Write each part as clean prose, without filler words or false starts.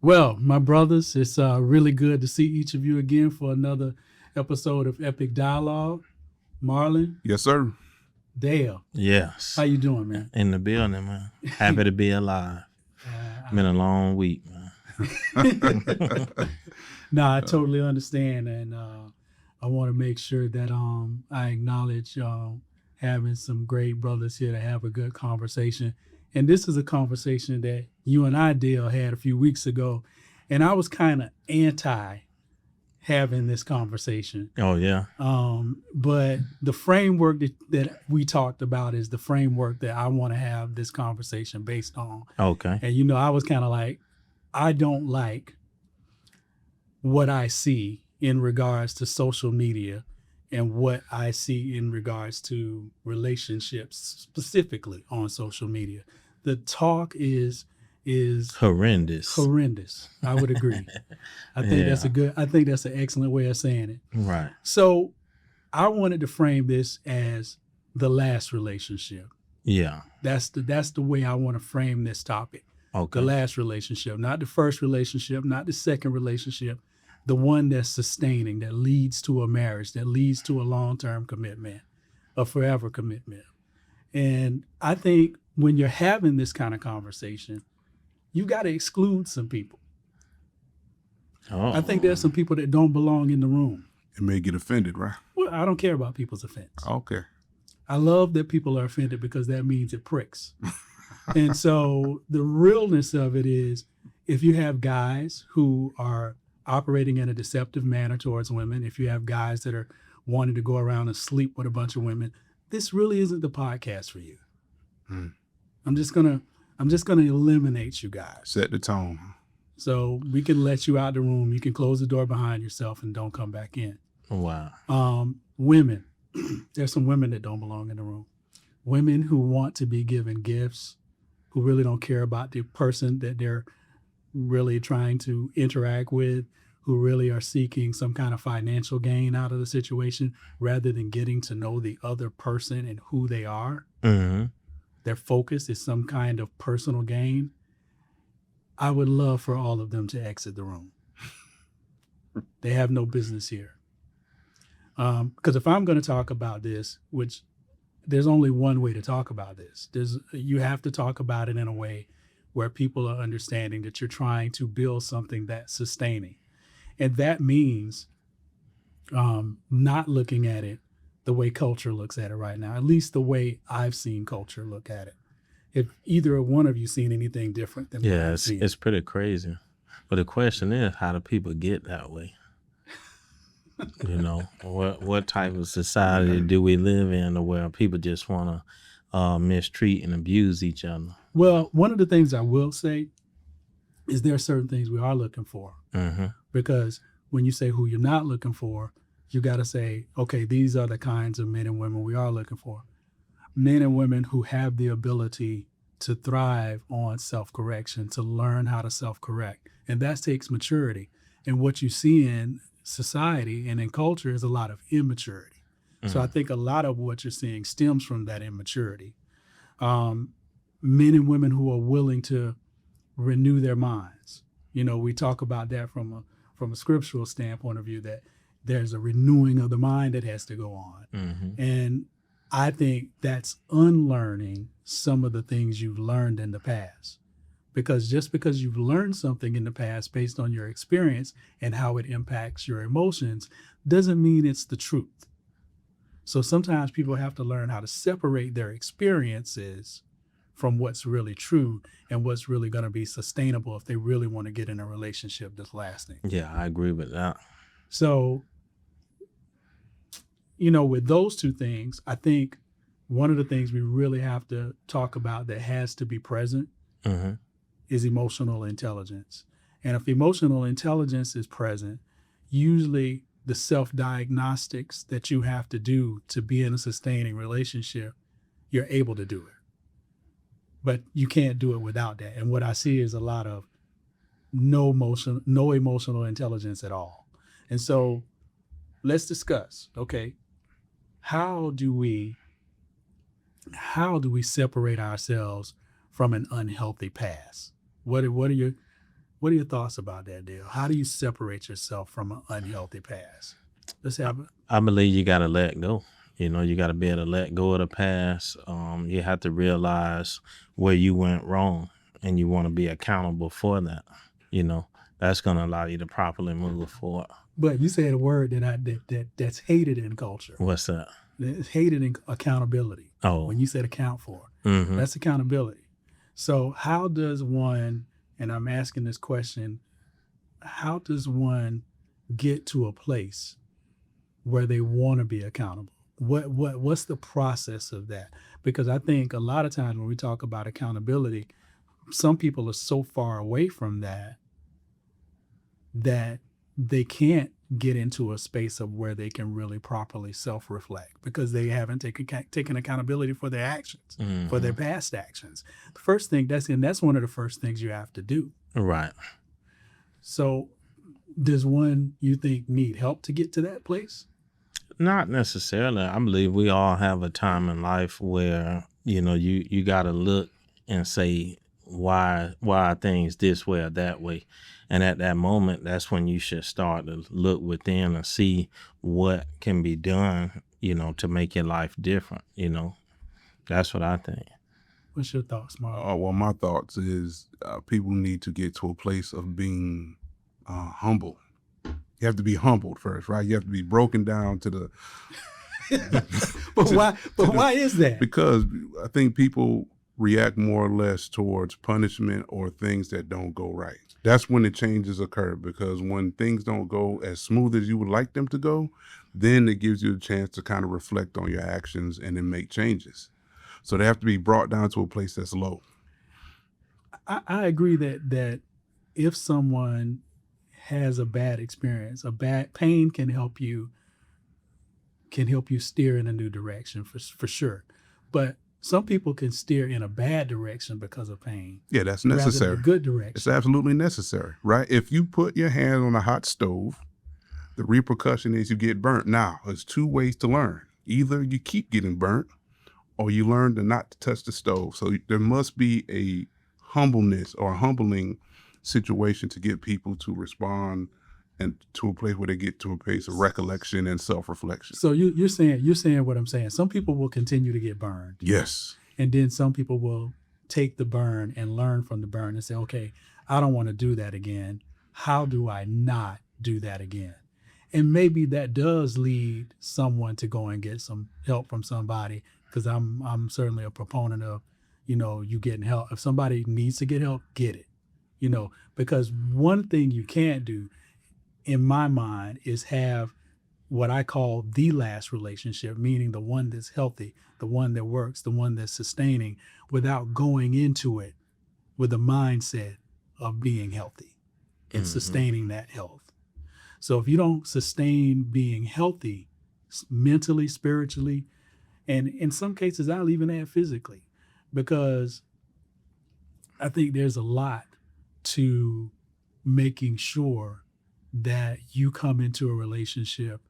Well, my brothers, it's really good to see each of you again for another episode of Epic Dialogue. Marlon, Yes, sir. Dale, Yes. how you doing, man? In the building, man. Happy to be alive. Been a long week, man. No, I totally understand, and I want to make sure that I acknowledge having some great brothers here to have a good conversation. And this is a conversation that you and I, Dale, had a few weeks ago, and I was kind of anti having this conversation. Oh, yeah. But the framework that we talked about is the framework that I want to have this conversation based on. Okay. And, I was kind of like, I don't like what I see in regards to social media and what I see in regards to relationships specifically on social media. The talk is horrendous. I would agree. I think that's an excellent way of saying it. Right. So I wanted to frame this as the last relationship. Yeah. That's the way I want to frame this topic. Okay. The last relationship, not the first relationship, not the second relationship, the one that's sustaining, that leads to a marriage, that leads to a long-term commitment, a forever commitment. And I think when you're having this kind of conversation, you got to exclude some people. Oh. I think there's some people that don't belong in the room. It may get offended, right? Well, I don't care about people's offense. Okay. I love that people are offended because that means it pricks. And so the realness of it is, if you have guys who are operating in a deceptive manner towards women, if you have guys that are wanting to go around and sleep with a bunch of women, this really isn't the podcast for you. I'm just gonna eliminate you guys. Set the tone. So we can let you out the room. You can close the door behind yourself and don't come back in. Wow. Women, there's some women that don't belong in the room. Women who want to be given gifts, who really don't care about the person that they're really trying to interact with, who really are seeking some kind of financial gain out of the situation rather than getting to know the other person and who they are. Mm-hmm. Their focus is some kind of personal gain. I would love for all of them to exit the room. They have no business here. Because if I'm going to talk about this, which there's only one way to talk about this, you have to talk about it in a way where people are understanding that you're trying to build something that's sustaining. And that means not looking at it the way culture looks at it right now, at least the way I've seen culture look at it. If either one of you seen anything different than what I've seen. It's pretty crazy. But the question is, how do people get that way? What type of society do we live in where people just want to mistreat and abuse each other? Well, one of the things I will say is there are certain things we are looking for. Mm-hmm. Because when you say who you're not looking for, you got to say, okay, these are the kinds of men and women we are looking for. Men and women who have the ability to thrive on self-correction, to learn how to self-correct. And that takes maturity. And what you see in society and in culture is a lot of immaturity. Mm-hmm. So I think a lot of what you're seeing stems from that immaturity. Men and women who are willing to renew their minds. We talk about that from a scriptural standpoint of view, that there's a renewing of the mind that has to go on. Mm-hmm. And I think that's unlearning some of the things you've learned in the past. Because just because you've learned something in the past based on your experience and how it impacts your emotions doesn't mean it's the truth. So sometimes people have to learn how to separate their experiences from what's really true and what's really going to be sustainable if they really want to get in a relationship that's lasting. Yeah, I agree with that. So, with those two things, I think one of the things we really have to talk about that has to be present mm-hmm. is emotional intelligence. And if emotional intelligence is present, usually the self-diagnostics that you have to do to be in a sustaining relationship, you're able to do it. But you can't do it without that. And what I see is a lot of no emotional intelligence at all. And so let's discuss, okay, how do we separate ourselves from an unhealthy past? What are What are your thoughts about that deal? How do you separate yourself from an unhealthy past? Let's have I believe you got to let go. You got to be able to let go of the past. You have to realize where you went wrong, and you want to be accountable for that. You know, that's going to allow you to properly move forward. But you said a word that's hated in culture. What's that? It's hated in accountability. Oh, When you said account for, hmm that's accountability. So how does one, and I'm asking this question, how does one get to a place where they want to be accountable? What's the process of that? Because I think a lot of times when we talk about accountability, some people are so far away from that they can't get into a space of where they can really properly self-reflect because they haven't taken accountability for their actions, for their past actions. The first thing that's one of the first things you have to do. right. So does one, you think, need help to get to that place? Not necessarily. I believe we all have a time in life where you got to look and say why are things this way or that way, and at that moment, that's when you should start to look within and see what can be done. To make your life different. That's what I think. What's your thoughts, Mark? Well, my thoughts is people need to get to a place of being humble. You have to be humbled first, right? You have to be broken down to the. Why is that? Because I think people react more or less towards punishment or things that don't go right. That's when the changes occur, because when things don't go as smooth as you would like them to go, then it gives you a chance to kind of reflect on your actions and then make changes. So they have to be brought down to a place that's low. I agree that if someone has a bad experience, a bad pain can help you steer in a new direction for sure. But some people can steer in a bad direction because of pain. Yeah, that's rather necessary. than a good direction. It's absolutely necessary, right? If you put your hand on a hot stove, the repercussion is you get burnt. Now, there's two ways to learn. Either you keep getting burnt or you learn to not to touch the stove. So there must be a humbleness or a humbling situation to get people to respond and to a place where they get to a place of recollection and self-reflection. So you're saying what I'm saying. Some people will continue to get burned. Yes. And then some people will take the burn and learn from the burn and say, okay, I don't want to do that again. How do I not do that again? And maybe that does lead someone to go and get some help from somebody, because I'm certainly a proponent of, you getting help. If somebody needs to get help, get it. Because one thing you can't do, in my mind, is have what I call the last relationship, meaning the one that's healthy, the one that works, the one that's sustaining, without going into it with a mindset of being healthy and sustaining that health. So if you don't sustain being healthy mentally, spiritually, and in some cases I'll even add physically, because I think there's a lot to making sure that you come into a relationship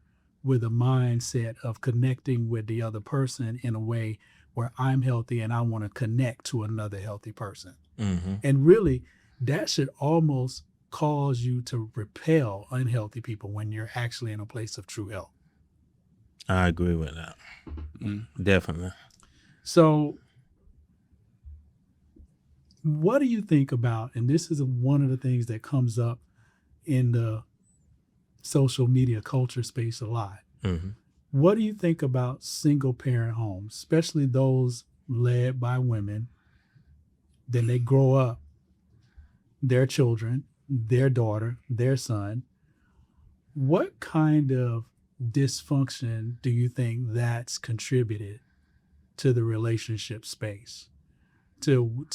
with a mindset of connecting with the other person in a way where I'm healthy and I want to connect to another healthy person. And really, that should almost cause you to repel unhealthy people when you're actually in a place of true health. I agree with that. Definitely. So what do you think about, and this is one of the things that comes up in the social media culture space a lot. What do you think about single parent homes, especially those led by women? Then they grow up, their children, their daughter, their son. What kind of dysfunction do you think that's contributed to the relationship space, to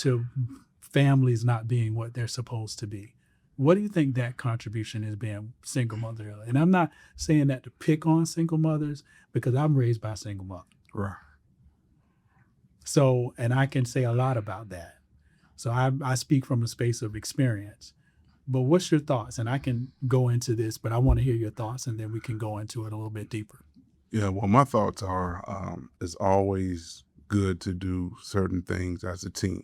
families not being what they're supposed to be? What do you think that contribution is being single mother? And I'm not saying that to pick on single mothers, because I'm raised by a single mother. Right. So, and I can say a lot about that. So I speak from a space of experience. But what's your thoughts? And I can go into this, but I want to hear your thoughts, and then we can go into it a little bit deeper. Yeah, well, my thoughts are it's always good to do certain things as a team.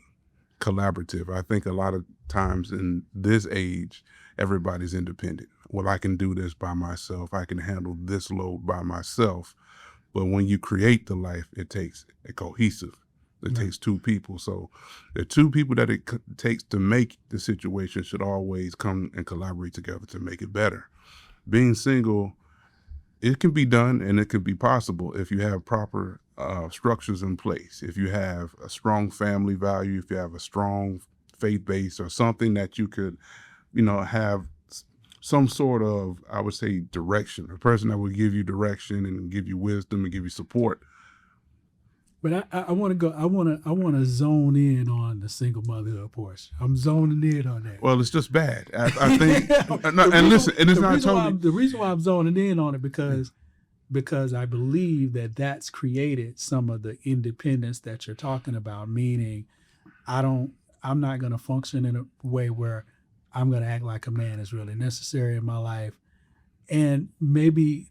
collaborative. I think a lot of times in this age, everybody's independent. Well, I can do this by myself. I can handle this load by myself. But when you create the life, it takes a cohesive. It takes two people. So the two people that it takes to make the situation should always come and collaborate together to make it better. Being single, it can be done and it can be possible if you have proper structures in place. If you have a strong family value, if you have a strong faith base or something that you could, have some sort of, I would say, direction, a person that will give you direction and give you wisdom and give you support. But I want to go. I want to zone in on the single motherhood portion. I'm zoning in on that. Well, it's just bad. I think. The reason why I'm zoning in on it because I believe that's created some of the independence that you're talking about. Meaning, I'm not going to function in a way where I'm going to act like a man is really necessary in my life, and maybe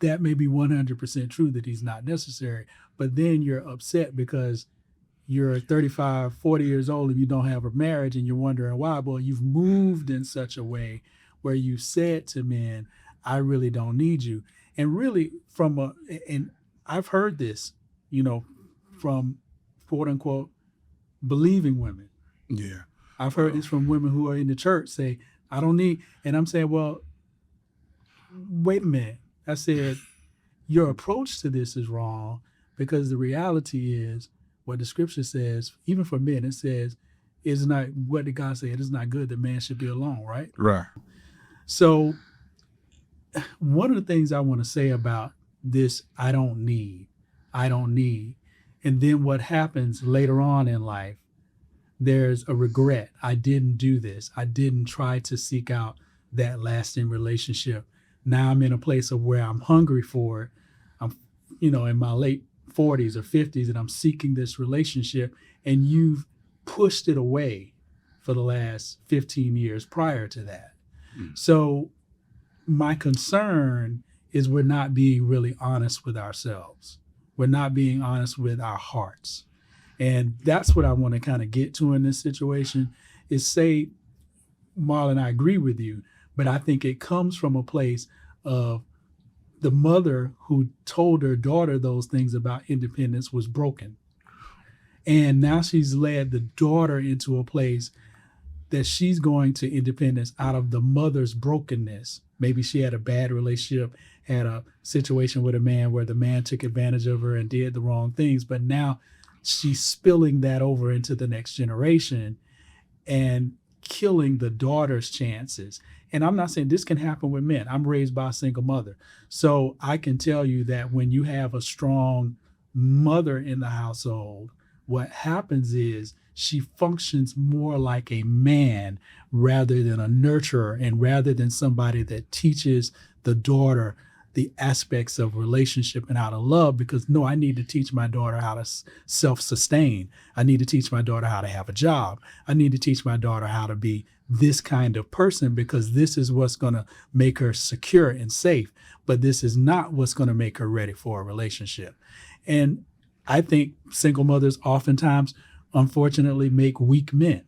that may be 100% true that he's not necessary. But then you're upset because you're 35, 40 years old and you don't have a marriage and you're wondering why. Well, you've moved in such a way where you said to men, I really don't need you. And really and I've heard this, from quote unquote believing women. Yeah. I've heard this from women who are in the church say, I don't need, and I'm saying, well, wait a minute. I said, your approach to this is wrong. Because the reality is what the scripture says, even for men, it says, it's not, what did God say? It is not good that man should be alone, right? Right. So one of the things I want to say about this, I don't need. And then what happens later on in life, there's a regret. I didn't do this. I didn't try to seek out that lasting relationship. Now I'm in a place of where I'm hungry for it. I'm, in my late 40s or 50s, and I'm seeking this relationship, and you've pushed it away for the last 15 years prior to that. So my concern is we're not being really honest with ourselves. We're not being honest with our hearts. And that's what I want to kind of get to in this situation is say, Marlon, I agree with you, but I think it comes from a place of the mother who told her daughter those things about independence was broken. And now she's led the daughter into a place that she's going to independence out of the mother's brokenness. Maybe she had a bad relationship, had a situation with a man where the man took advantage of her and did the wrong things. But now she's spilling that over into the next generation and killing the daughter's chances. And I'm not saying this can happen with men. I'm raised by a single mother. So I can tell you that when you have a strong mother in the household, what happens is she functions more like a man rather than a nurturer and rather than somebody that teaches the daughter the aspects of relationship and how to love, because no, I need to teach my daughter how to self-sustain. I need to teach my daughter how to have a job. I need to teach my daughter how to be this kind of person, because this is what's going to make her secure and safe. But this is not what's going to make her ready for a relationship. And I think single mothers oftentimes, unfortunately, make weak men.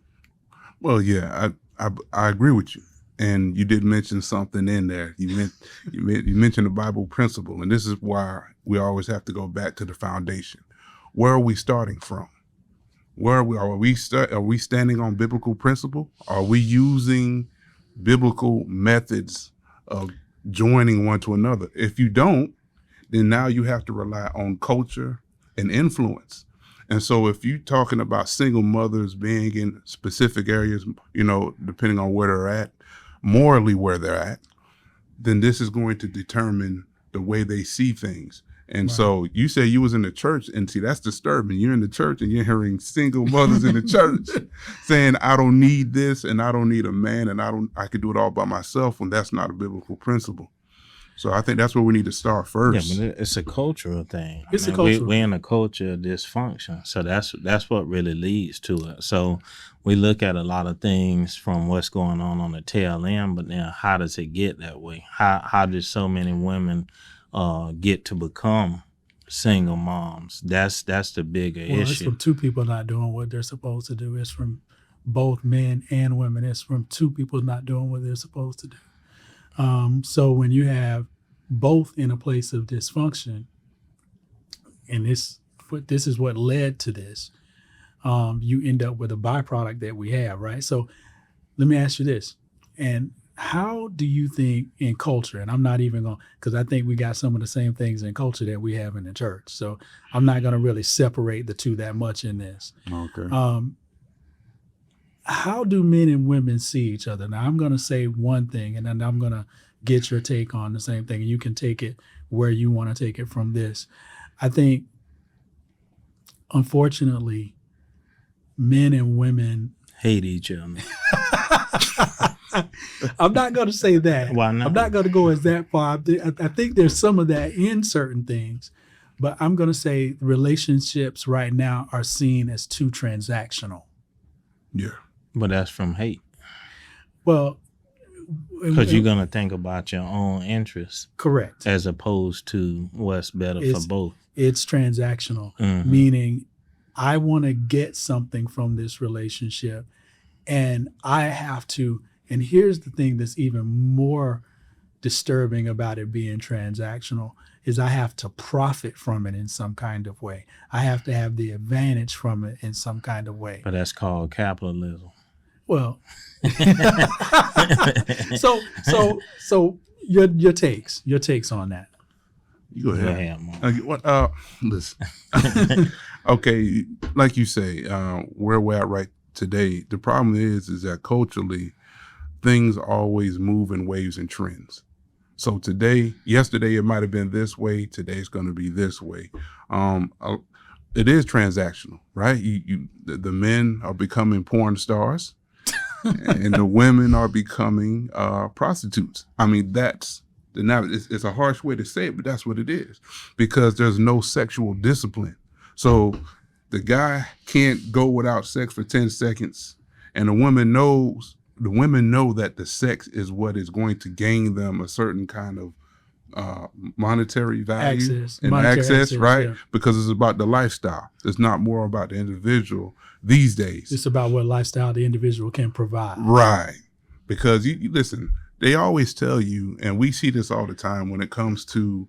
Well, yeah, I agree with you. And you did mention something in there. You mentioned the Bible principle, and this is why we always have to go back to the foundation. Where are we starting from? Are we standing on biblical principle? Are we using biblical methods of joining one to another? If you don't, then now you have to rely on culture and influence. And so if you're talking about single mothers being in specific areas, depending on where they're at, morally where they're at, then this is going to determine the way they see things. And Right. So you say you was in the church, and see, that's disturbing. You're in the church and you're hearing single mothers in the church saying, I don't need this and I don't need a man and I could do it all by myself, when that's not a biblical principle. So I think that's where we need to start first. Yeah, but it's a cultural thing. It's a cultural We're in a culture of dysfunction, so that's what really leads to it. So we look at a lot of things from what's going on the tail end, but now how does it get that way? How did so many women get to become single moms. That's the bigger Well, it's issue. from two people not doing what they're supposed to do. It's from both men and women. It's from two people not doing what they're supposed to do. So when you have both in a place of dysfunction, and this is what led to this, you end up with a byproduct that we have, right? So let me ask you this. And how do you think in culture, and I'm not even going, because I think we got some of the same things in culture that we have in the church. So I'm not going to really separate the two that much in this. Okay. How do men and women see each other? Now I'm going to say one thing, and then I'm going to get your take on the same thing, and you can take it where you want to take it from this. I think, unfortunately, men and women Hate each other. I'm not going to say that. Why not? I'm not going to go as that far. I think there's some of that in certain things, but I'm going to say relationships right now are seen as too transactional. Yeah. But that's from hate. Well, Because you're going to think about your own interests correct. as opposed to what's better for both. It's transactional, Mhm. meaning I want to get something from this relationship, and I have to. And here's the thing that's even more disturbing about it being transactional is I have to profit from it in some kind of way. I have to have the advantage from it in some kind of way. But that's called capitalism. Well, so your takes on that. You go Go ahead. ahead, Mark. Listen. Okay, like you say, where we're at right today, the problem is that culturally, things always move in waves and trends. So yesterday it might have been this way. Today's going to be this way. It is transactional, right? The men are becoming porn stars, and the women are becoming prostitutes. I mean, it's a harsh way to say it, but that's what it is, because there's no sexual discipline. So the guy can't go without sex for 10 seconds, and the women know that the sex is what is going to gain them a certain kind of monetary value access, right? Yeah. Because it's about the lifestyle. It's not more about the individual these days. It's about what lifestyle the individual can provide. Right. Because you listen, they always tell you, and we see this all the time when it comes to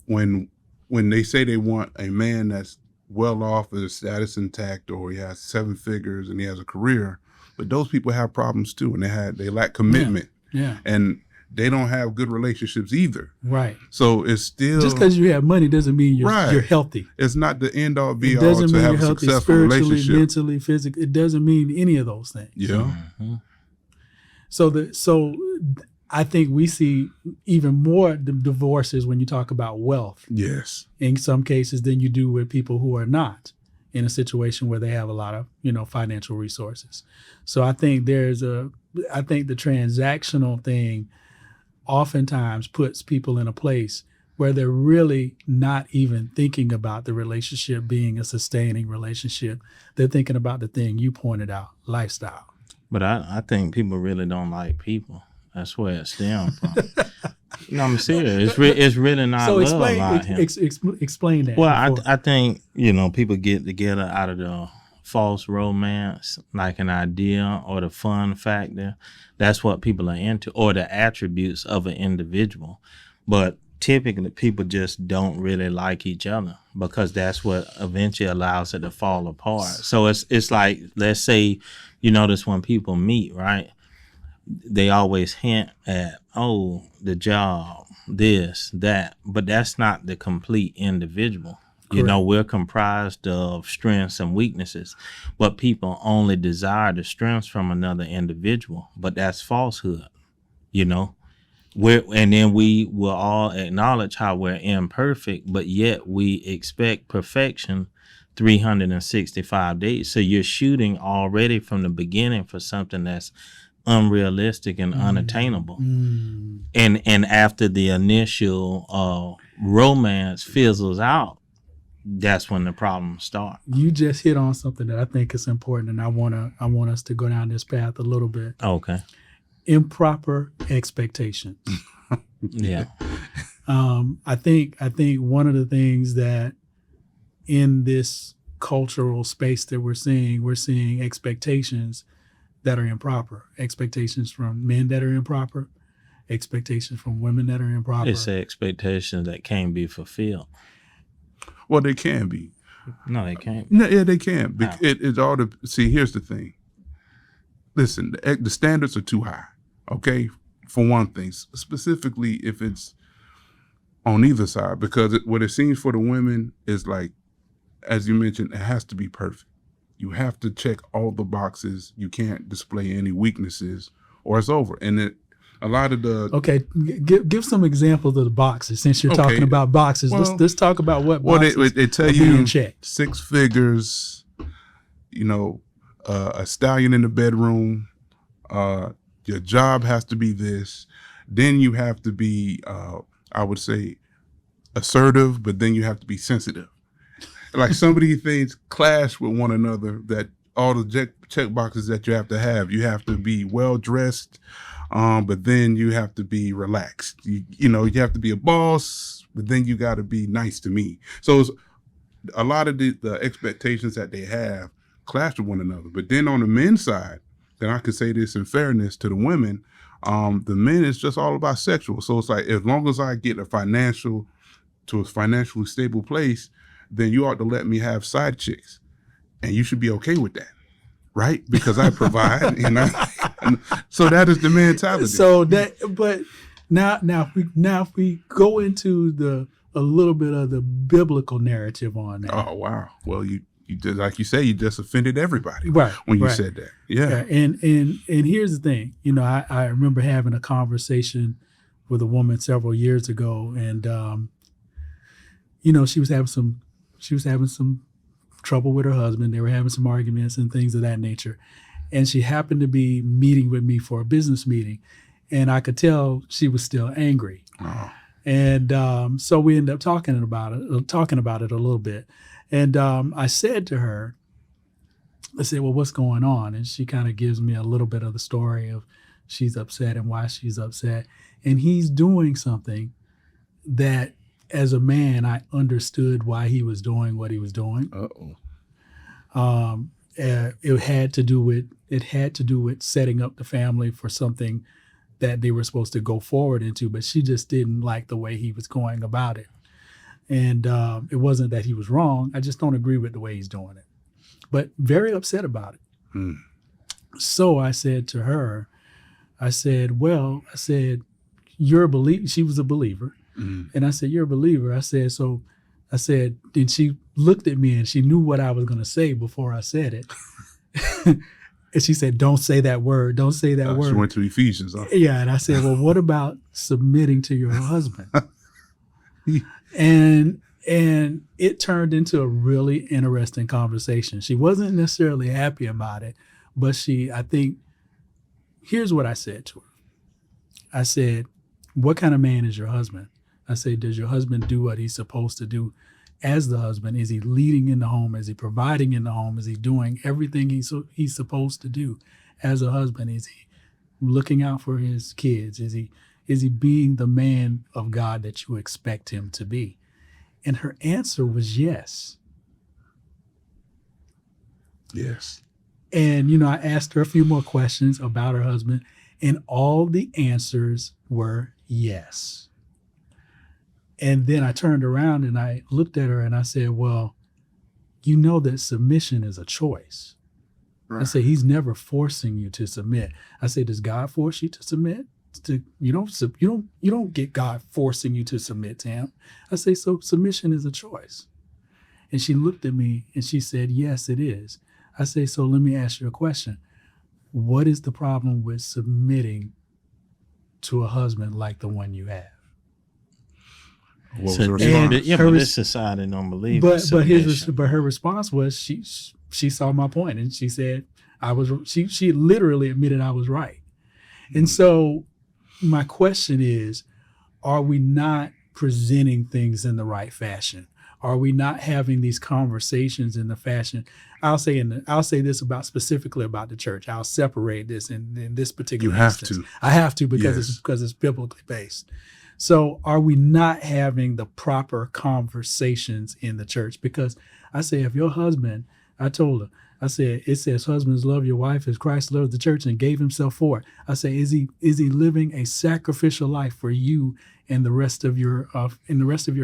when they say they want a man that's well off, his status intact, or he has 7 figures and he has a career, but those people have problems too, and they lack commitment. Yeah. And they don't have good relationships either. Right. So it's still, just because you have money doesn't mean you're healthy. It's not the end all be It all doesn't to mean have you're a healthy successful spiritually, relationship. mentally, physically. It doesn't mean any of those things. Yeah. Mhm. So I think we see even more divorces when you talk about wealth Yes. in some cases than you do with people who are not in a situation where they have a lot of, financial resources. So I think the transactional thing oftentimes puts people in a place where they're really not even thinking about the relationship being a sustaining relationship. They're thinking about the thing you pointed out, lifestyle. But I think people really don't like people. That's where it stems from. No, I'm serious. It's really not So love out here. explain that. Well, before. I think, people get together out of the false romance, like an idea or the fun factor. That's what people are into, or the attributes of an individual. But typically people just don't really like each other, because that's what eventually allows it to fall apart. So it's like, let's say, you notice when people meet, right? They always hint at, the job, this, that, but that's not the complete individual. Correct. We're comprised of strengths and weaknesses, but people only desire the strengths from another individual, but that's falsehood, and then we will all acknowledge how we're imperfect, but yet we expect perfection 365 days. So you're shooting already from the beginning for something that's unrealistic and unattainable. And after the initial romance fizzles out, that's when the problems start. You just hit on something that I think is important, and I want us to go down this path a little bit. Okay. Improper expectations. Yeah. I think one of the things that in this cultural space that we're seeing expectations that are improper, expectations from men that are improper, expectations from women that are improper. It's an expectation that can't be fulfilled. Well, they can be. No, they can't. No, yeah, they can. How? It's all the see. Here's the thing. Listen, the standards are too high. Okay, for one thing, specifically if it's on either side, because what it seems for the women is like, as you mentioned, it has to be perfect. You have to check all the boxes. You can't display any weaknesses, or it's over. And a lot of the give some examples of the boxes since you're Okay. talking about boxes. Well- let's talk about what well, boxes they tell are you being checked. 6 figures. You know, a stallion in the bedroom. Your job has to be this. Then you have to be, I would say, assertive, but then you have to be sensitive. Like some of these things clash with one another. That all the check boxes that you have to have. You have to be well dressed, but then you have to be relaxed. You know, you have to be a boss, but then you got to be nice to me. So it's, a lot of the expectations that they have clash with one another. But then on the men's side, then I could say this in fairness to the women, the men is just all about sexual. So it's like, as long as I get to a financially stable place, then you ought to let me have side chicks, and you should be okay with that, right? Because I provide, and so that is the mentality. So that, but now if we go into a little bit of the biblical narrative on that. Oh wow! Well, you did, like you say, you just offended everybody, Right, when you right. said that. Yeah. And here's the thing, you know, I remember having a conversation with a woman several years ago, and you know, she was having some trouble with her husband. They were having some arguments and things of that nature, and she happened to be meeting with me for a business meeting, and I could tell she was still angry. Oh. And so we ended up talking about it a little bit. And I said to her, I said, well, what's going on? And she kind of gives me a little bit of the story of she's upset and why she's upset. And he's doing something that, as a man, I understood why he was doing what he was doing. It had to do with setting up the family for something that they were supposed to go forward into, but she just didn't like the way he was going about it. And it wasn't that he was wrong. I just don't agree with the way he's doing it. But very upset about it. So I said to her, I said, you're a believer. She was a believer. And I said, you're a believer. I said, then she looked at me and she knew what I was going to say before I said it. And she said, don't say that word. Don't say that word. She went to Ephesians. Huh? Yeah. And I said, well, what about submitting to your husband? And it turned into a really interesting conversation. She wasn't necessarily happy about it, but I think, here's what I said to her. I said, what kind of man is your husband? I said, does your husband do what he's supposed to do as the husband? Is he leading in the home? Is he providing in the home? Is he doing everything he's supposed to do as a husband? Is he looking out for his kids? Is he being the man of God that you expect him to be? And her answer was yes. Yes. And, you know, I asked her a few more questions about her husband, and all the answers were yes. And then I turned around and I looked at her and I said, well, you know that submission is a choice. Right. I said, he's never forcing you to submit. I said, does God force you to submit? You don't get God forcing you to submit to him. I say, so submission is a choice. And she looked at me and she said, yes, it is. I say, so let me ask you a question. What is the problem with submitting to a husband like the one you have? What was So, her response? yeah, but this society don't believe. But her response was she saw my point and she said she literally admitted I was right. And so my question is, are we not presenting things in the right fashion? Are we not having these conversations in the fashion? I'll say this specifically about the church. I'll separate this in this particular You have instance. to. I have to because Yes. it's biblically based. So are we not having the proper conversations in the church? Because I say, if your husband, I told her, I said, it says, husbands, love your wife as Christ loved the church and gave himself for it. I say, is he living a sacrificial life for you and the rest of your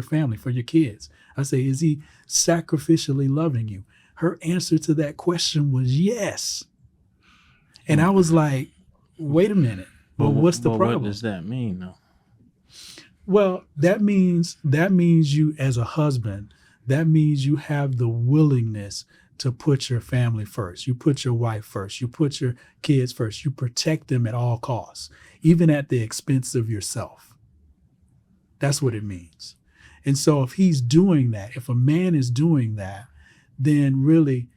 family, for your kids? I say, is he sacrificially loving you? Her answer to that question was yes. And I was like, wait a minute. Well, what's the problem? What does that mean, though? Well, that means you, as a husband, that means you have the willingness to put your family first. You put your wife first. You put your kids first. You protect them at all costs, even at the expense of yourself. That's what it means. And so if he's doing that, if a man is doing that, then really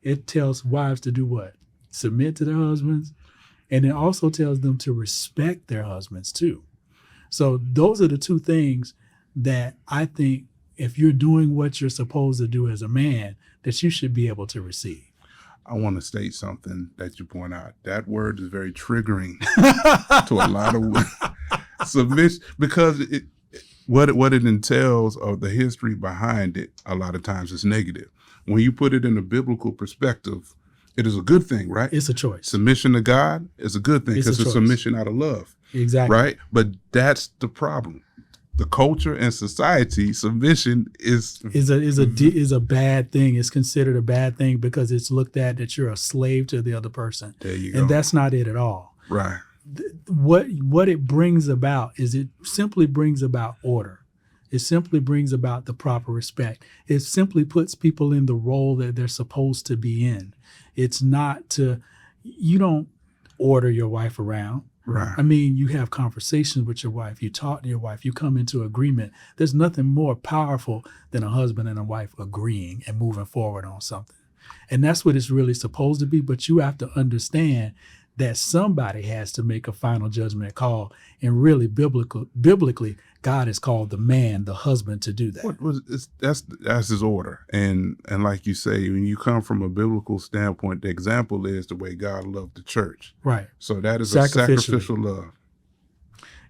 it tells wives to do what? Submit to their husbands. And it also tells them to respect their husbands too. So those are the two things that I think, if you're doing what you're supposed to do as a man, that you should be able to receive. I want to state something that you point out. That word is very triggering to a lot of women. Submission, because what it entails, or the history behind it, a lot of times is negative. When you put it in a biblical perspective, it is a good thing, right? It's a choice. Submission to God is a good thing because it's submission out of love. Exactly. Right? But that's the problem. The culture and society, submission is a bad thing. It's considered a bad thing because it's looked at that you're a slave to the other person. There you go. And that's not it at all. Right. What it brings about is, it simply brings about order. It simply brings about the proper respect. It simply puts people in the role that they're supposed to be in. It's not you don't order your wife around. Right. I mean, you have conversations with your wife. You talk to your wife. You come into agreement. There's nothing more powerful than a husband and a wife agreeing and moving forward on something. And that's what it's really supposed to be. But you have to understand that somebody has to make a final judgment call. And really, biblically, God has called the man, the husband, to do that. That's his order. And like you say, when you come from a biblical standpoint, the example is the way God loved the church. Right. So that is a sacrificial love.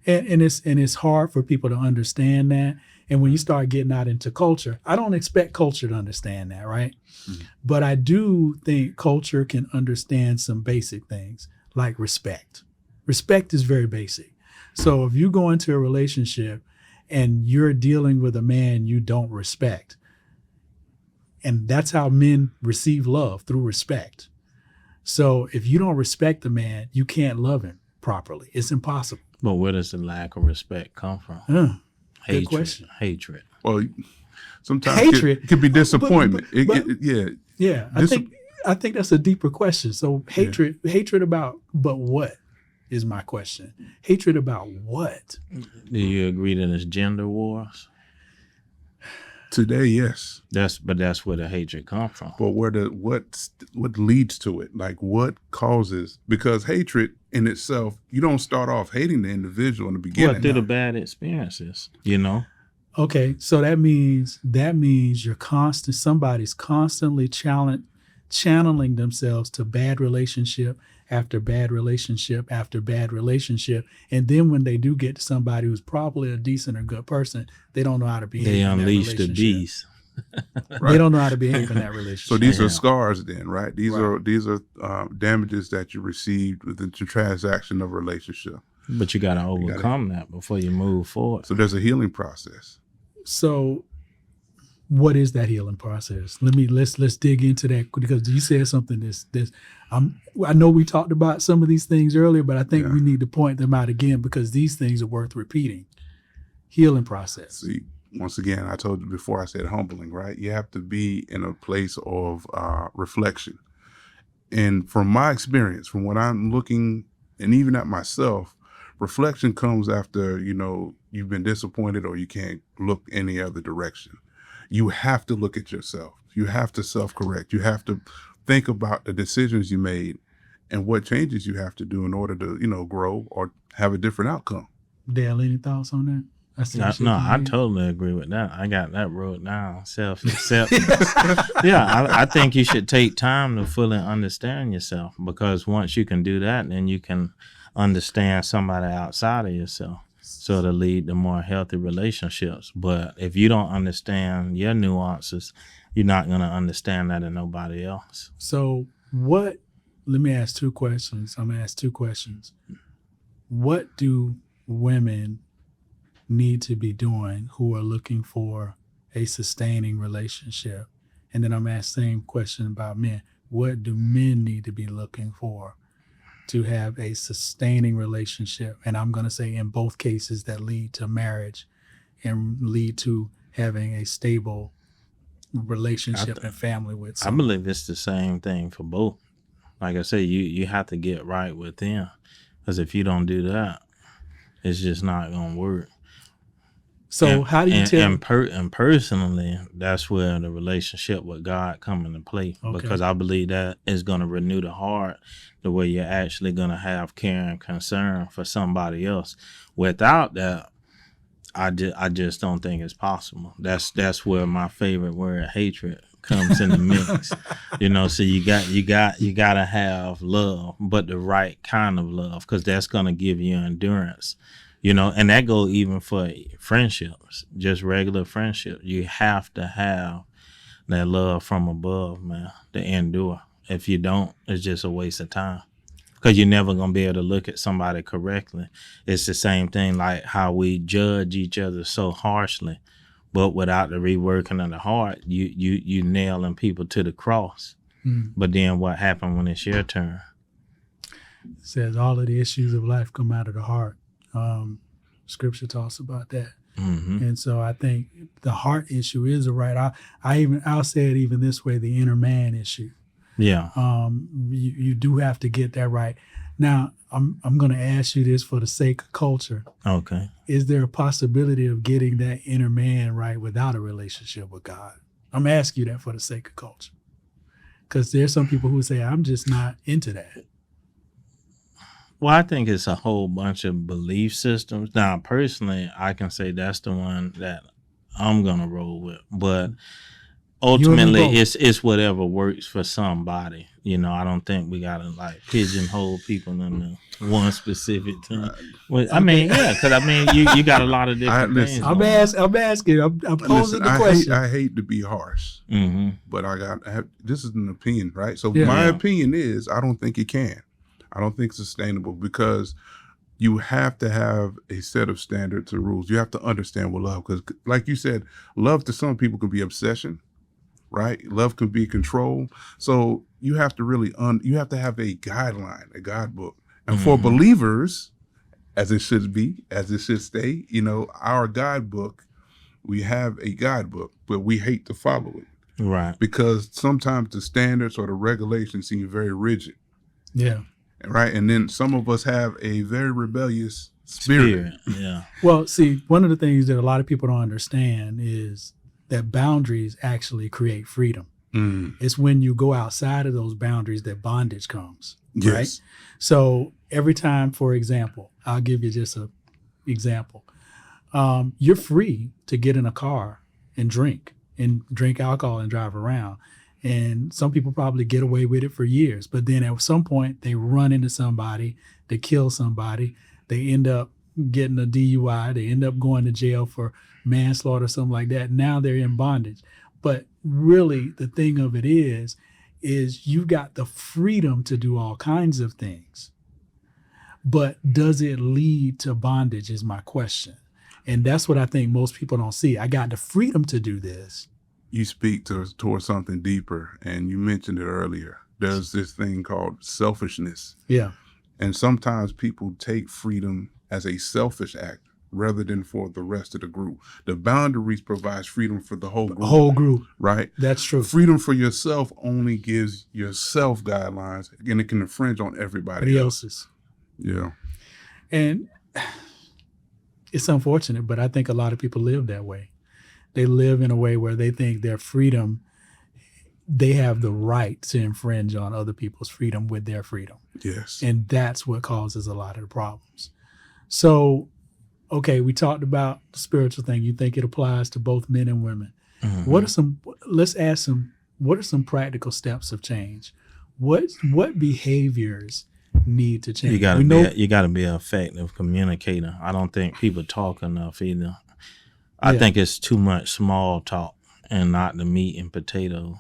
And it's hard for people to understand that. And when you start getting out into culture, I don't expect culture to understand that, right? Mm-hmm. But I do think culture can understand some basic things like respect. Respect is very basic. So if you go into a relationship and you're dealing with a man you don't respect, and that's how men receive love, through respect. So if you don't respect the man, you can't love him properly. It's impossible. But where does the lack of respect come from? Good question. Hatred. Well, sometimes it could be disappointment. Yeah. I think that's a deeper question. So hatred about, but what is my question? Hatred about what? Do you agree that it's gender wars? Today, yes. That's where the hatred comes from. But what leads to it? Like, what causes? Because hatred in itself, you don't start off hating the individual in the beginning. Well, through the bad experiences, Okay, so that means somebody's constantly channeling themselves to bad relationship after bad relationship after bad relationship, and then when they do get to somebody who's probably a decent or good person, they don't know how to behave. They unleash the beast. Right. They don't know how to behave in that relationship. So these are scars, then, right? These are damages that you received within the transaction of a relationship. But you got to overcome that before you move forward. So there's a healing process. So what is that healing process? Let's dig into that, because you said something I know we talked about some of these things earlier, but I think we need to point them out again, because these things are worth repeating. Healing process. See, once again, I told you before, I said humbling, right? You have to be in a place of reflection. And from my experience, from what I'm looking, and even at myself, reflection comes after, you've been disappointed or you can't look any other direction. You have to look at yourself. You have to self-correct. You have to think about the decisions you made and what changes you have to do in order to, grow or have a different outcome. Dale, any thoughts on that? I totally agree with that. I got that wrote down. Self-acceptance. Yeah, I think you should take time to fully understand yourself, because once you can do that, then you can understand somebody outside of yourself. So it'll lead to more healthy relationships. But if you don't understand your nuances, you're not going to understand that in nobody else. So let me ask two questions. I'm going to ask two questions. What do women need to be doing who are looking for a sustaining relationship? And then I'm going to ask the same question about men. What do men need to be looking for to have a sustaining relationship? And I'm going to say in both cases that lead to marriage and lead to having a stable relationship and family with I someone. believe it's the same thing for both. Like I say, you have to get right with them, because if you don't do that, it's just not gonna work. So how do you tell? And personally, that's where the relationship with God come into play, Okay. because I believe that is gonna renew the heart, the way you're actually gonna have care and concern for somebody else. Without that, I just don't think it's possible. That's where my favorite word, hatred, comes in the mix. So you gotta have love, but the right kind of love, because that's gonna give you endurance. And that go even for friendships, just regular friendship. You have to have that love from above, man, to endure. If you don't, it's just a waste of time, because you're never going to be able to look at somebody correctly. It's the same thing like how we judge each other so harshly, but without the reworking of the heart, you nailing people to the cross. But then what happened when it's your turn? It says all of the issues of life come out of the heart. Scripture talks about that. And so I think the heart issue is I'll say it even this way, the inner man issue. Yeah. You do have to get that right. Now, I'm going to ask you this for the sake of culture. Okay. Is there a possibility of getting that inner man right without a relationship with God? I'm asking you that for the sake of culture, because there's some people who say, I'm just not into that. Well, I think it's a whole bunch of belief systems. Now, personally, I can say that's the one that I'm going to roll with. But ultimately, it's whatever works for somebody. I don't think we got to like pigeonhole people into one specific thing. Well, I mean, yeah, because you got a lot of different things. I'm asking. I'm posing the question. I hate to be harsh, but this is an opinion, right? So my opinion is I don't think it can. I don't think it's sustainable, because you have to have a set of standards or rules. You have to understand what love, because like you said, love to some people can be obsession, right? Love can be control. So you have to really, you have to have a guideline, a guidebook. And for believers, as it should stay, our guidebook, we have a guidebook, but we hate to follow it. Right. Because sometimes the standards or the regulations seem very rigid. Yeah. Right. And then some of us have a very rebellious spirit. Yeah. Well, see, one of the things that a lot of people don't understand is that boundaries actually create freedom. It's when you go outside of those boundaries that bondage comes. Yes. Right. So every time, for example, I'll give you just an example. You're free to get in a car and drink alcohol and drive around. And some people probably get away with it for years. But then at some point, they run into somebody, they kill somebody, they end up getting a DUI, they end up going to jail for manslaughter, something like that. Now they're in bondage. But really, the thing of it is you got the freedom to do all kinds of things. But does it lead to bondage is my question. And that's what I think most people don't see. I got the freedom to do this. You speak towards something deeper, and you mentioned it earlier. There's this thing called selfishness. Yeah. And sometimes people take freedom as a selfish act rather than for the rest of the group. The boundaries provides freedom for the whole group. Right? That's true. Freedom for yourself only gives yourself guidelines, and it can infringe on everybody else's. Yeah. And it's unfortunate, but I think a lot of people live that way. They live in a way where they think their freedom, they have the right to infringe on other people's freedom with their freedom. Yes. And that's what causes a lot of the problems. So, okay, we talked about the spiritual thing. You think it applies to both men and women. What are some practical steps of change? What behaviors need to change. You gotta We know, you gotta be an effective communicator. I don't think people talk enough either. I Yeah. think it's too much small talk and not the meat and potatoes.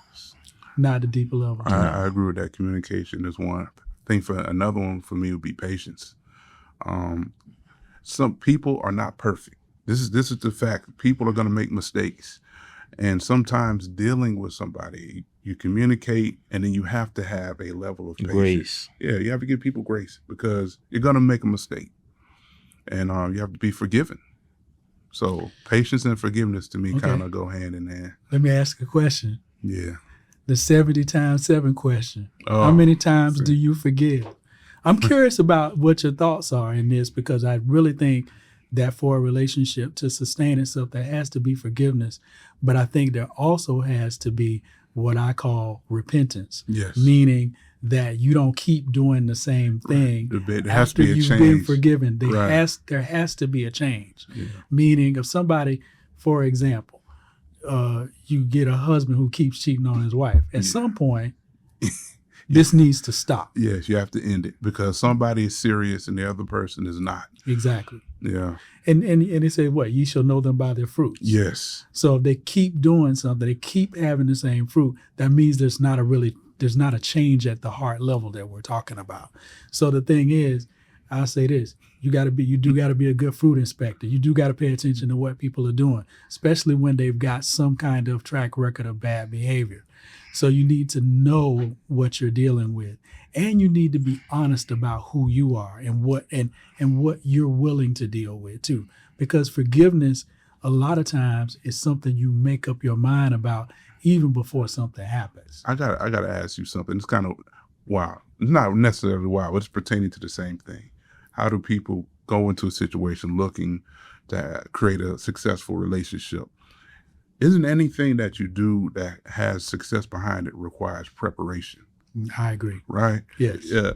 not the deeper level. I agree with that. Communication is one. I think for another one for me would be patience. Some people are not perfect. This is the fact. People are going to make mistakes, and sometimes dealing with somebody, you communicate, and then you have to have a level of patience. Grace. Yeah, you have to give people grace because you're going to make a mistake, and you have to be forgiven. So patience and forgiveness to me Okay. kind of go hand in hand. Let me ask a question. Yeah. The 70 times 7 question. Oh, How many times see. do you forgive? I'm curious about what your thoughts are in this, because I really think that for a relationship to sustain itself, there has to be forgiveness. But I think there also has to be what I call repentance, Yes. meaning that you don't keep doing the same thing There has after to be a you've change. been forgiven. Right. There has to be a change. Yeah. Meaning if somebody, for example, you get a husband who keeps cheating on his wife, at some point, this needs to stop. Yes, you have to end it because somebody is serious and the other person is not. Exactly. Yeah. And they say, what? Ye shall know them by their fruits. Yes. So if they keep doing something, they keep having the same fruit, that means there's not a change at the heart level that we're talking about. So the thing is, I say this, you do got to be a good fruit inspector. You do got to pay attention to what people are doing, especially when they've got some kind of track record of bad behavior. So you need to know what you're dealing with, and you need to be honest about who you are and what you're willing to deal with too. Because forgiveness, a lot of times, is something you make up your mind about even before something happens. I gotta ask you something. It's kind of wild. It's not necessarily wild, but it's pertaining to the same thing. How do people go into a situation looking to create a successful relationship? Isn't anything that you do that has success behind it requires preparation? I agree. Right? Yes. Yeah.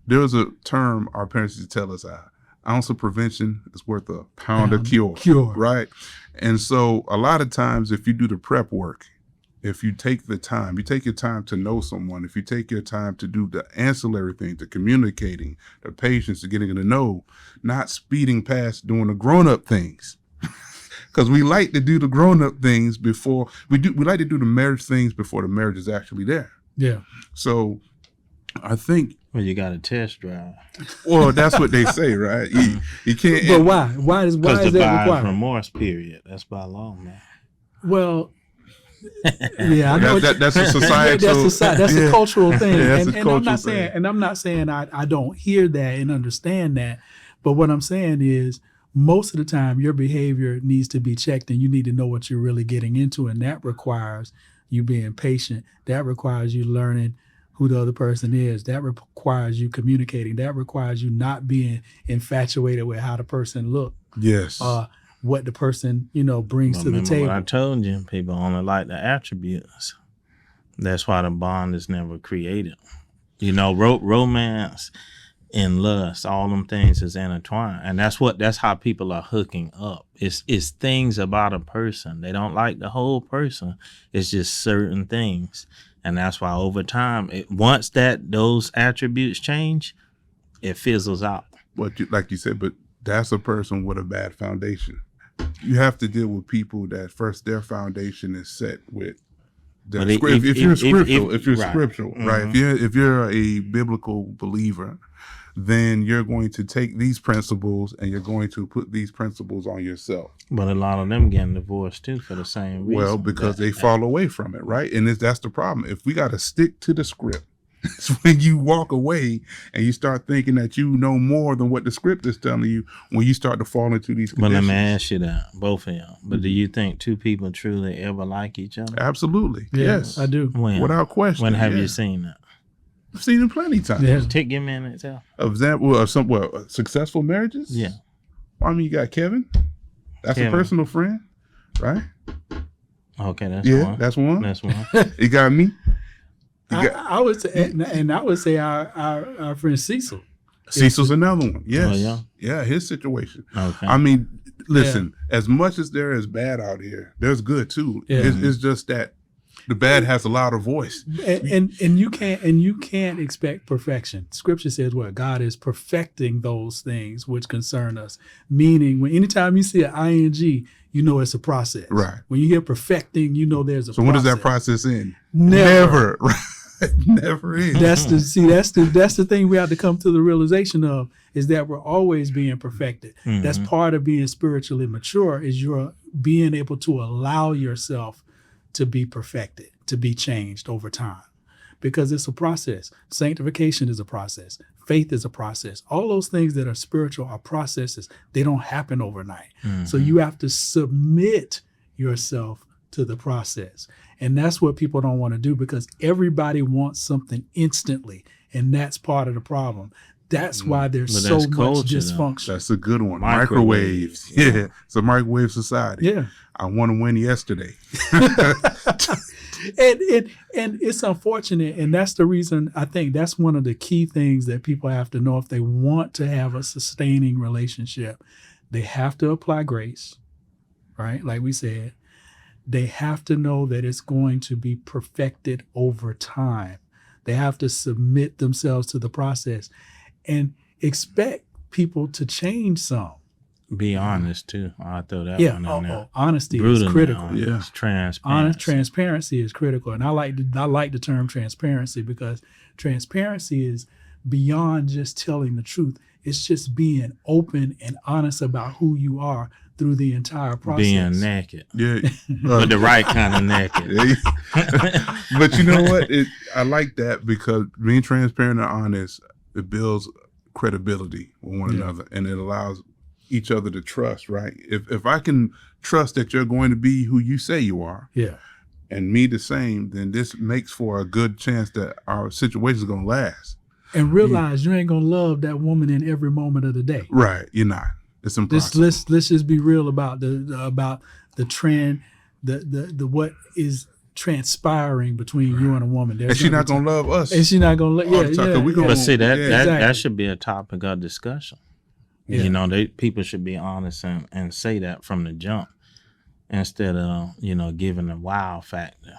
There was a term our parents used to tell us, an ounce of prevention is worth a pound of cure. Right? And so a lot of times if you do the prep work, if you take your time to know someone, if you take your time to do the ancillary things, the communicating, the patience, the getting to know, not speeding past doing the grown-up things. Because we like to do the grown-up things before we like to do the marriage things before the marriage is actually there. Yeah. So I think, Well, you got a test drive. well, that's what they say, right? You can't. But why? Why is Because the that buyer's required? remorse period. That's by law, man. Well, yeah, I know that's a societal. that's a cultural thing, Yeah, that's a and cultural I'm not saying I don't hear that and understand that, but what I'm saying is most of the time your behavior needs to be checked, and you need to know what you're really getting into, and that requires you being patient. That requires you learning who the other person is. That requires you communicating. That requires you not being infatuated with how the person looks. Yes. What the person, brings to the Remember table. what I told you, people only like the attributes. That's why the bond is never created. Romance and lust, all them things is intertwined. And that's how people are hooking up. It's things about a person. They don't like the whole person. It's just certain things. And that's why over time, once those attributes change, it fizzles out. Like you said, but that's a person with a bad foundation. You have to deal with people that first their foundation is set with. If you're scriptural, right? If you're a biblical believer, then you're going to take these principles and you're going to put these principles on yourself. But a lot of them getting divorced too for the same reason. Well, because they fall away from it, right? And that's the problem. If we got to stick to the script, it's when you walk away and you start thinking that you know more than what the script is telling you when you start to fall into these conditions. But let me ask you that, both of y'all. But do you think two people truly ever like each other? Absolutely. Yeah, Yes. I do. When? Without question. When have yeah. you seen that? I've seen it plenty of times. Yeah. Give me an example. Example of some successful marriages? Yeah. I mean, you got Kevin. That's Kevin. a personal friend, right? Okay, that's one. That's one. That's one. You got me. I would say, and I would say our friend Cecil. Cecil's another one. Yes. Oh, yeah? Yeah, his situation. Okay. I mean, listen, as much as there is bad out here, there's good too. Yeah. It's just that The bad has a louder voice. and you can't expect perfection. Scripture says what? God is perfecting those things which concern us. Meaning, anytime you see an ing, you know it's a process. Right. When you hear perfecting, you know there's a So process. when does that process end? Never. Right. Never ends. That's the thing we have to come to the realization of, is that we're always being perfected. Mhm. That's part of being spiritually mature, is you're being able to allow yourself to be perfected, to be changed over time, because it's a process. Sanctification is a process. Faith is a process. All those things that are spiritual are processes. They don't happen overnight. So you have to submit yourself to the process. And that's what people don't want to do, because everybody wants something instantly. And that's part of the problem. That's why there's But so that's much culture, though. dysfunction. That's a good one. Microwaves. Microwaves. Yeah. It's a microwave society. Yeah. I want to win yesterday. And it's unfortunate. And that's the reason, I think that's one of the key things that people have to know if they want to have a sustaining relationship. They have to apply grace, right? Like we said, they have to know that it's going to be perfected over time. They have to submit themselves to the process and expect people to change some. Be honest too. I'll throw that Yeah. one in there. Honesty is Brutally critical. honest. Yeah. Transparency. Honest transparency is critical. And I like the term transparency, because transparency is beyond just telling the truth. It's just being open and honest about who you are through the entire process. Being naked. Yeah. But the right kind of naked. But you know what? I like that, because being transparent and honest, it builds credibility with one another, and it allows each other to trust, right? If I can trust that you're going to be who you say you are, Yeah. and me the same, then this makes for a good chance that our situation is going to last. And realize you ain't gonna love that woman in every moment of the day. Right. You're not. It's impossible. Let's just be real about the trend, the what is transpiring between you and a woman. And she's not going to love us. And she's not gonna let. all the time, 'cause we gonna- But see, that exactly. that should be a topic of discussion. Yeah. You know, people should be honest and say that from the jump, instead of, giving a wow factor.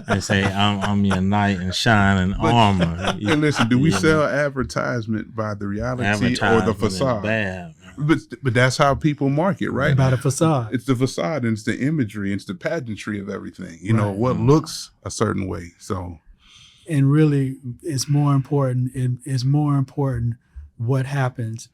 And say I'm your knight in shining armor. And listen, do we You sell know, advertisement by the reality or advertisement the is facade? bad. But that's how people market, right? About a facade. It's the facade, and it's the imagery, and it's the pageantry of everything. You know, Right. what looks a certain way. So And really, it's more important. It's more important what happens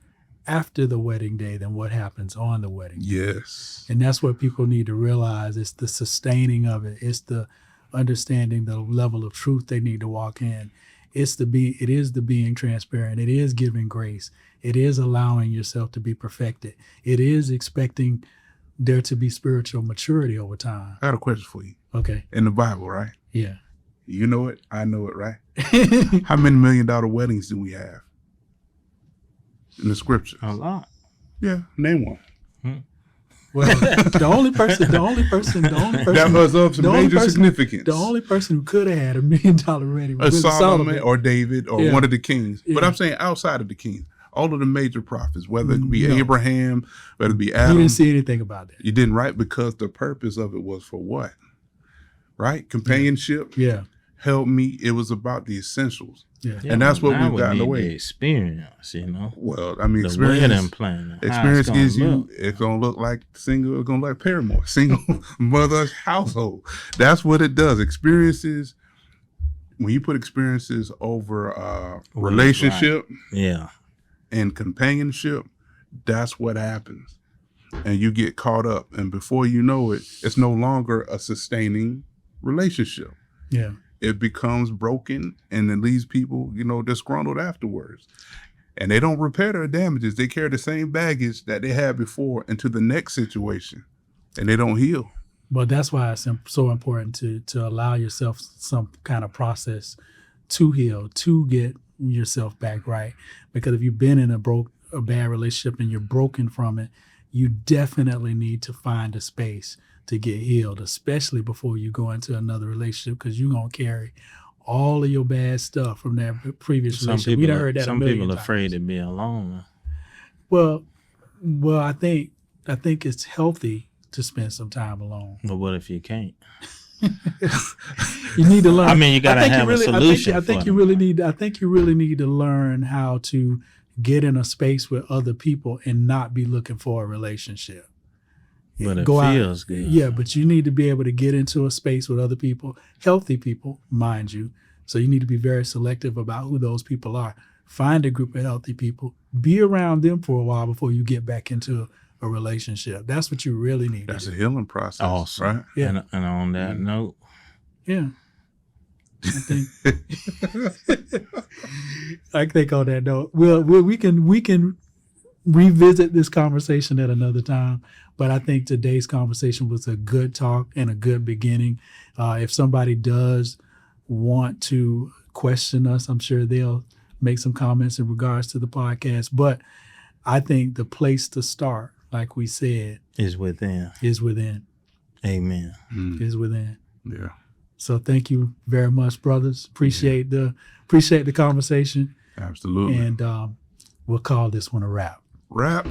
after the wedding day than what happens on the wedding day. yes. And that's what people need to realize. It's the sustaining of it. It's the understanding the level of truth they need to walk in. It is the being transparent. It is giving grace. It is allowing yourself to be perfected. It is expecting there to be spiritual maturity over time. I got a question for you. Okay. In the Bible, right? Yeah. You know it. I know it, right? How many $1 million weddings do we have in the scripture? A lot. Yeah, name one. Well, the only person That was of some the only major person- significance. the only person who could have had $1 million wedding was really Solomon or David or Yeah. one of the kings. But Yeah. I'm saying outside of the kings, all of the major prophets, whether it be No. Abraham, whether it be He Adam, didn't see anything about that. you didn't, right? Because the purpose of it was for what? Right? Companionship, Yeah. help me. It was about the essentials. Yeah. And that's what now we've we gotten need away. the experience, Well, I mean, the wedding experience. planning. how Experience it's gonna gives you, look. it's going to look like single, it's going to look like Paramore, single mother's household. That's what it does. Experiences, when you put experiences over relationship Yeah. and companionship, that's what happens. And you get caught up. And before you know it, it's no longer a sustaining relationship. Yeah. It becomes broken, and it leaves people, disgruntled afterwards. And they don't repair their damages. They carry the same baggage that they had before into the next situation, and they don't heal. But that's why it's so important to allow yourself some kind of process to heal, to get yourself back right. Because if you've been in a bad relationship and you're broken from it, you definitely need to find a space to get healed, especially before you go into another relationship, because you're going to carry all of your bad stuff from that previous Some relationship. We people, done heard that a some million people times. afraid to be alone. Well, I think it's healthy to spend some time alone. But what if you can't? You need to learn. I mean, you gotta have a solution. I think you really need to learn how to get in a space with other people and not be looking for a relationship. But it Go feels out, good. Yeah, but you need to be able to get into a space with other people, healthy people, mind you. So you need to be very selective about who those people are. Find a group of healthy people. Be around them for a while before you get back into a relationship. That's what you really need. That's to a do. healing process, Awesome. right? Yeah. And on that note, Yeah. I think on that note, we can revisit this conversation at another time. But I think today's conversation was a good talk and a good beginning. If somebody does want to question us, I'm sure they'll make some comments in regards to the podcast. But I think the place to start, like we said, is within. is within. Amen. Is within. Yeah. So thank you very much, brothers. Appreciate the conversation. Absolutely. And we'll call this one a wrap. Wrap.